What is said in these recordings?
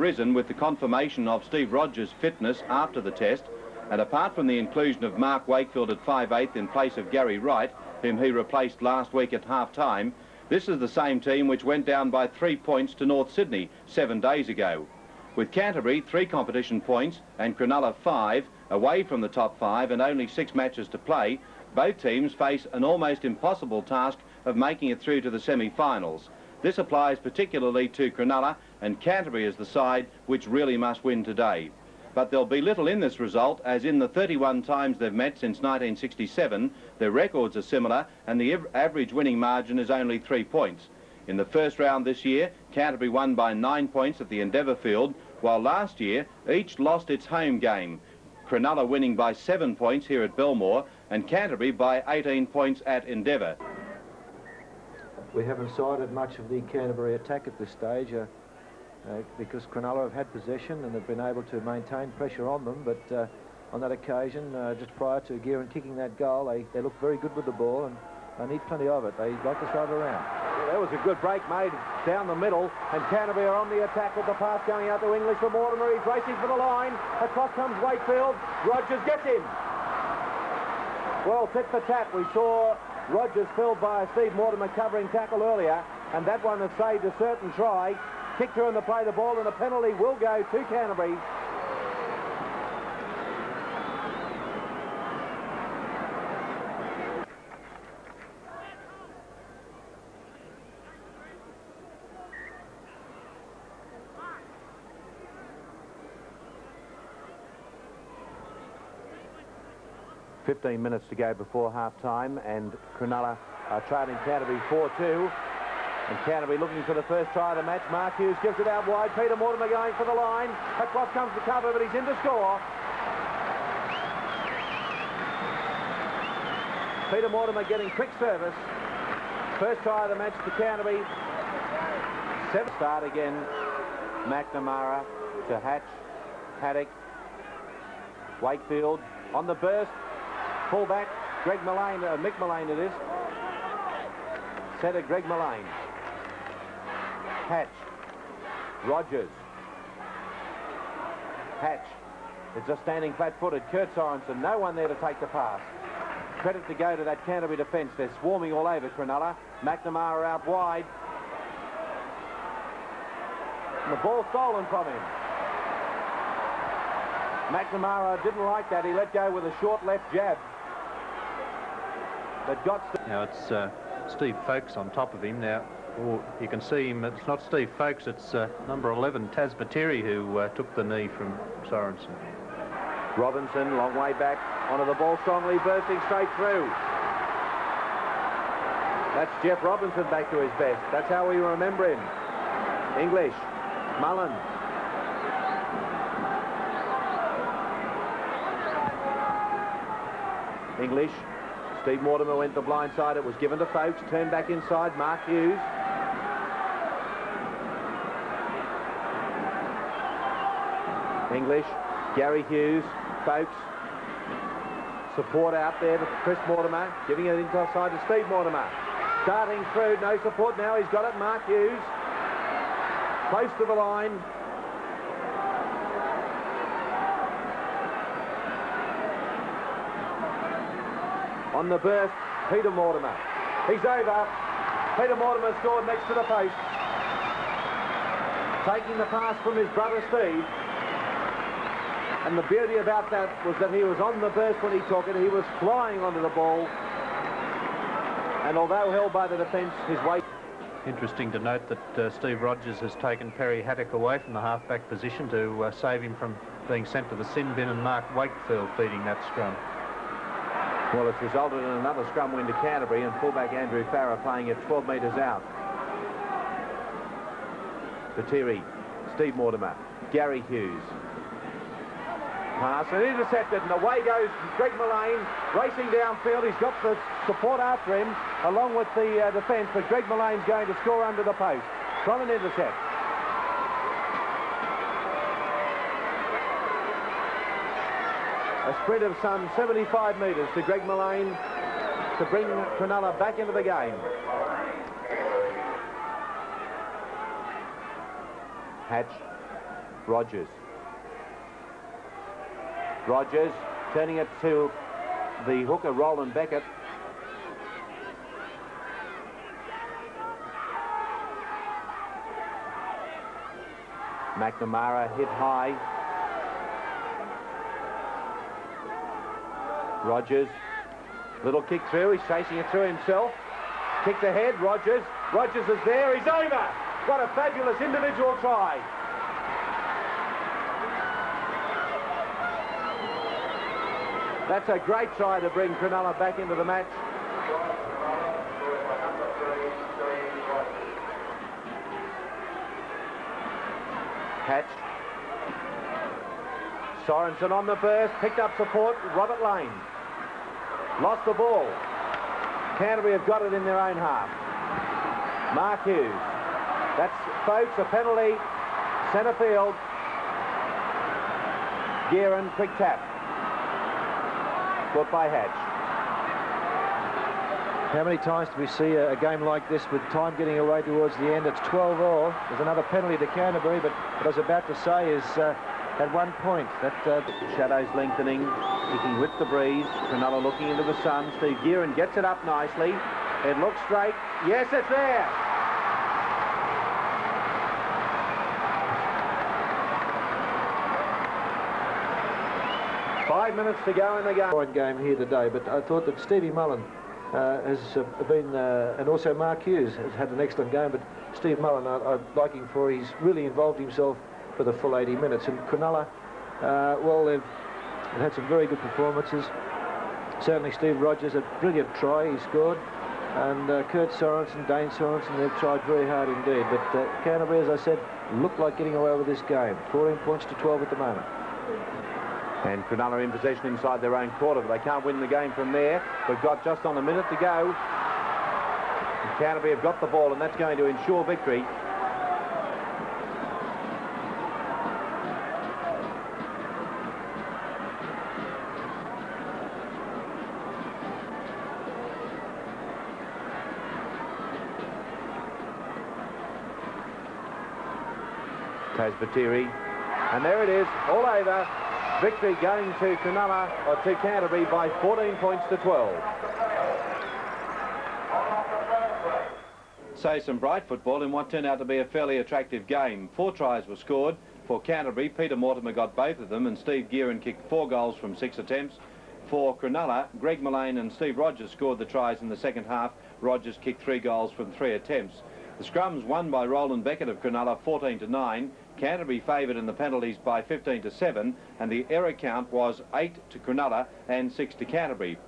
risen with the confirmation of Steve Rogers' fitness after the test, and apart from the inclusion of Mark Wakefield at 5/8 in place of Gary Wright, whom he replaced last week at half-time, this is the same team which went down by 3 points to North Sydney 7 days ago. With Canterbury 3 competition points and Cronulla 5 away from the top 5 and only 6 matches to play, both teams face an almost impossible task of making it through to the semi-finals. This applies particularly to Cronulla, and Canterbury is the side which really must win today. But there'll be little in this result, as in the 31 times they've met since 1967, their records are similar and the average winning margin is only 3 points. In the first round this year, Canterbury won by 9 points at the Endeavour Field, while last year each lost its home game. Cronulla winning by 7 points here at Belmore and Canterbury by 18 points at Endeavour. We haven't sighted much of the Canterbury attack at this stage because Cronulla have had possession and have been able to maintain pressure on them, but on that occasion, just prior to Gearin kicking that goal, they look very good with the ball and they need plenty of it. They like to throw it around. Well, there was a good break made down the middle, and Canterbury are on the attack with the pass going out to English for Mortimer. He's racing for the line. Across comes Wakefield. Rogers gets him. Well, tit for tat. We saw Rogers filled by Steve Mortimer covering tackle earlier, and that one has saved a certain try. Kicked her in the play the ball, and a penalty will go to Canterbury. .15 minutes to go before half-time, and Cronulla are trailing Canterbury 4-2. And Canterbury looking for the first try of the match. Mark Hughes gives it out wide. Peter Mortimer going for the line. Across comes the cover, but he's in to score. Peter Mortimer getting quick service. First try of the match to Canterbury. 7 start again. McNamara to Hatch. Haddock. Wakefield on the burst. Pull back. Greg Mullane, Mick Mullane it is. Setter Greg Mullane. Hatch. Rogers. Hatch. It's just standing flat-footed. Kurt Sorensen. No one there to take the pass. Credit to go to that Canterbury defence. They're swarming all over Cronulla. McNamara out wide. And the ball stolen from him. McNamara didn't like that. He let go with a short left jab. That got... Now it's Steve Folkes on top of him now. You can see him. It's not Steve Folkes, it's number 11, Taz Bateri, who took the knee from Sorensen. Robinson, long way back, onto the ball strongly, bursting straight through. That's Jeff Robinson back to his best. That's how we remember him. English, Mullen. English. Steve Mortimer went the blind side. It was given to Folkes. Turned back inside. Mark Hughes. English. Gary Hughes. Folkes. Support out there to Chris Mortimer. Giving it inside to Steve Mortimer. Starting through. No support now. He's got it. Mark Hughes. Close to the line. On the burst, Peter Mortimer. He's over. Peter Mortimer scored next to the post. Taking the pass from his brother Steve. And the beauty about that was that he was on the burst when he took it. He was flying onto the ball. And although held by the defence, his weight... Interesting to note that Steve Rogers has taken Perry Haddock away from the half-back position to save him from being sent to the sin bin, and Mark Wakefield feeding that scrum. Well, it's resulted in another scrum win to Canterbury, and fullback Andrew Farrer playing it 12 metres out. Bateri, Steve Mortimer, Gary Hughes. Pass and intercepted, and away goes Greg Mullane, racing downfield. He's got the support after him, along with the defence, but Greg Mullane's going to score under the post from an intercept. A sprint of some 75 metres to Greg Mullane to bring Cronulla back into the game. Hatch, Rogers. Rogers turning it to the hooker, Roland Beckett. McNamara hit high. Rogers, little kick through, he's chasing it through himself. Kicked ahead, Rogers. Rogers is there, he's over. What a fabulous individual try. That's a great try to bring Cronulla back into the match. Hatch. Sorensen on the burst, picked up support, Robert Lane. Lost the ball. Canterbury have got it in their own half. Mark Hughes. That's, folks, a penalty. Centre field. Gearin, quick tap. Caught by Hatch. How many times do we see a game like this with time getting away towards the end? It's 12-all. There's another penalty to Canterbury, but what I was about to say is at 1 point that shadows lengthening, kicking with the breeze. Cronulla looking into the sun. Steve Gearin gets it up nicely. It looks straight. Yes, it's there. Five minutes to go in the game. Fine game here today, but I thought that Stevie Mullen has been, and also Mark Hughes has had an excellent game, but Steve Mullen I like him for he's really involved himself for the full 80 minutes. And Cronulla, well, they've had some very good performances. Certainly Steve Rogers, a brilliant try he scored, and Kurt Sorensen, Dane Sorensen, they've tried very hard indeed. But Canterbury, as I said, looked like getting away with this game. 14 points to 12 at the moment. And Cronulla in possession inside their own quarter, but they can't win the game from there. We've got just on a minute to go. And Canterbury have got the ball, and that's going to ensure victory. Tasbatiri, and there it is, all over. Victory going to Cronulla, or to Canterbury, by 14 points to 12. So some bright football in what turned out to be a fairly attractive game. 4 tries were scored for Canterbury. Peter Mortimer got both of them, and Steve Gearin kicked 4 goals from 6 attempts. For Cronulla, Greg Mullane and Steve Rogers scored the tries in the second half. Rogers kicked 3 goals from 3 attempts. The scrums won by Roland Beckett of Cronulla 14-9. Canterbury favoured in the penalties by 15-7, and the error count was 8 to Cronulla and 6 to Canterbury.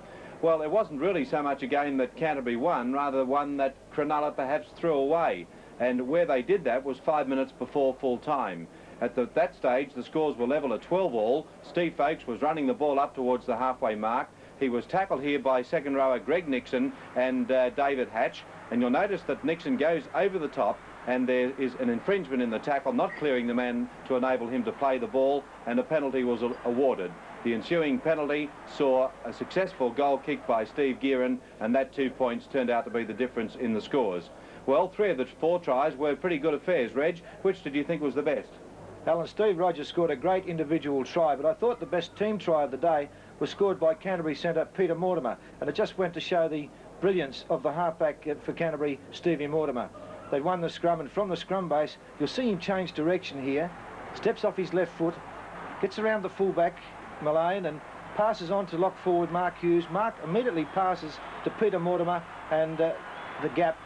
Well, it wasn't really so much a game that Canterbury won, rather one that Cronulla perhaps threw away, and where they did that was 5 minutes before full time. At that stage, the scores were level at 12-all. Steve Folkes was running the ball up towards the halfway mark. He was tackled here by second rower Greg Nixon and David Hatch, and you'll notice that Nixon goes over the top, and there is an infringement in the tackle, not clearing the man to enable him to play the ball, and a penalty was awarded. The ensuing penalty saw a successful goal kick by Steve Gearin, and that 2 points turned out to be the difference in the scores. Well, 3 of the 4 tries were pretty good affairs. Reg, which did you think was the best? Alan, Steve Rogers scored a great individual try, but I thought the best team try of the day was scored by Canterbury centre Peter Mortimer, and it just went to show the brilliance of the halfback for Canterbury, Stevie Mortimer. They'd won the scrum, and from the scrum base, you'll see him change direction here, steps off his left foot, gets around the fullback, Mullane, and passes on to lock forward Mark Hughes. Mark immediately passes to Peter Mortimer, and the gap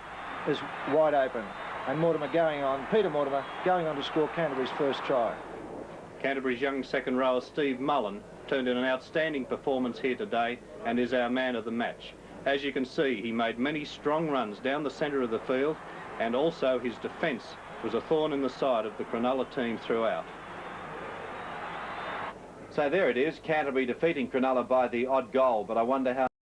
is wide open. And Peter Mortimer going on to score Canterbury's first try. Canterbury's young second rower Steve Mullen turned in an outstanding performance here today and is our man of the match. As you can see, he made many strong runs down the centre of the field, and also his defence was a thorn in the side of the Cronulla team throughout. So there it is, Canterbury defeating Cronulla by the odd goal, but I wonder how